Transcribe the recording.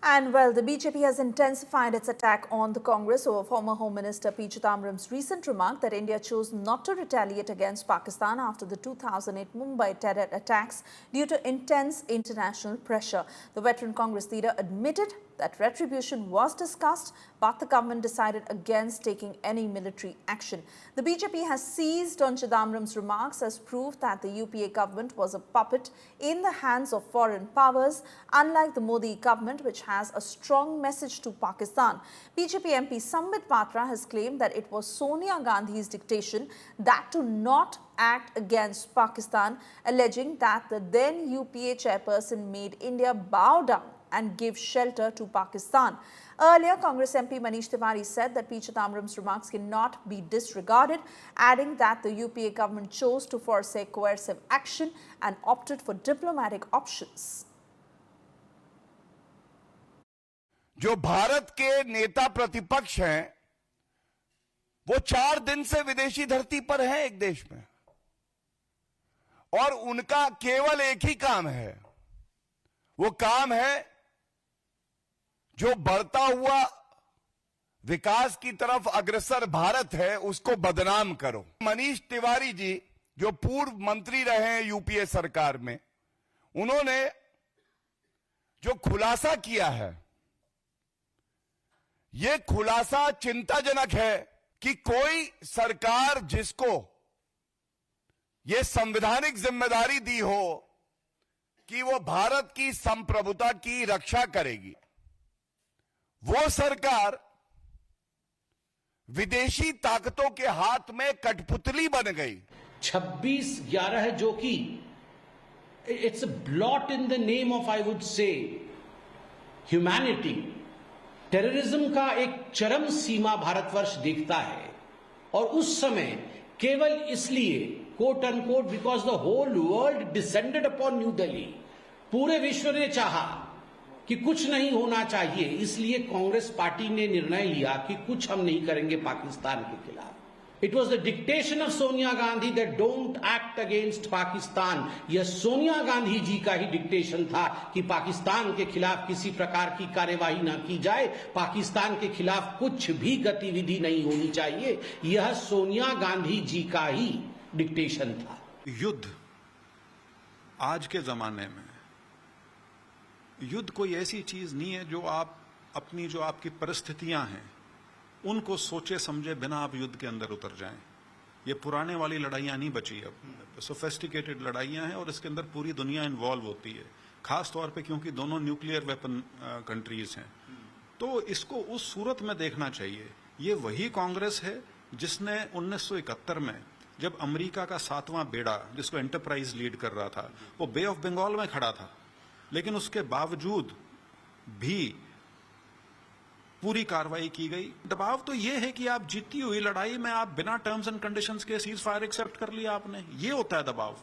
And well, the BJP has intensified its attack on the Congress over former Home Minister P. Chidambaram's recent remark that India chose not to retaliate against Pakistan after the 2008 Mumbai terror attacks due to intense international pressure. The veteran Congress leader admitted that retribution was discussed, but the government decided against taking any military action. The BJP has seized on Chidambaram's remarks as proof that the UPA government was a puppet in the hands of foreign powers, unlike the Modi government, which has a strong message to Pakistan. BJP MP Sambit Patra has claimed that it was Sonia Gandhi's dictation that to not act against Pakistan, alleging that the then UPA chairperson made India bow down and give shelter to Pakistan. Earlier, Congress MP Manish Tiwari said that P. Chidambaram's remarks cannot be disregarded, adding that the UPA government chose to forsake coercive action and opted for diplomatic options. जो भारत के नेता प्रतिपक्ष हैं, वो 4 दिन से विदेशी धरती पर हैं एक देश में, और उनका केवल एक ही काम है, वो काम है जो बढ़ता हुआ विकास की तरफ अग्रसर भारत है उसको बदनाम करो। मनीष तिवारी जी जो पूर्व मंत्री रहे हैं यूपीए सरकार में, उन्होंने जो खुलासा किया है, यह खुलासा चिंताजनक है कि कोई सरकार जिसको यह संवैधानिक जिम्मेदारी दी हो कि वो भारत की संप्रभुता की रक्षा करेगी, वो सरकार विदेशी ताकतों के हाथ में कठपुतली बन गई। 26/11 जो कि it's a blot in the name of, I would say, humanity. Terrorism का एक चरम सीमा भारतवर्ष देखता है, और उस समय केवल इसलिए quote unquote because the whole world descended upon New Delhi, पूरे विश्व ने चाहा कि कुछ नहीं होना चाहिए, इसलिए कांग्रेस पार्टी ने निर्णय लिया कि कुछ हम नहीं करेंगे पाकिस्तान के खिलाफ। It was the dictation of Sonia Gandhi that don't act against Pakistan. यह सोनिया गांधी जी का ही डिक्टेशन था कि पाकिस्तान के खिलाफ किसी प्रकार की कार्यवाही ना की जाए, पाकिस्तान के खिलाफ कुछ भी गतिविधि नहीं होनी चाहिए। यह सोनिया गांधी जी का ही डिक्टेशन था। युद्ध आज के जमाने में, युद्ध कोई ऐसी चीज नहीं है जो आप अपनी, जो आपकी परिस्थितियां हैं उनको सोचे समझे बिना आप युद्ध के अंदर उतर जाएं। ये पुराने वाली लड़ाइयां नहीं बची, अब सोफिस्टिकेटेड लड़ाइयां हैं और इसके अंदर पूरी दुनिया इन्वॉल्व होती है, खास तौर पे क्योंकि दोनों न्यूक्लियर वेपन कंट्रीज हैं। तो इसको उस सूरत में देखना चाहिए। ये वही कांग्रेस है जिसने 1971 में जब अमेरिका का 7वां बेड़ा, जिसको एंटरप्राइज लीड कर रहा था, वो बे ऑफ बंगाल में खड़ा था, लेकिन उसके बावजूद भी पूरी कार्रवाई की गई। दबाव तो यह है कि आप जीती हुई लड़ाई में आप बिना टर्म्स एंड कंडीशंस के सीज फायर एक्सेप्ट कर लिया आपने, ये होता है दबाव।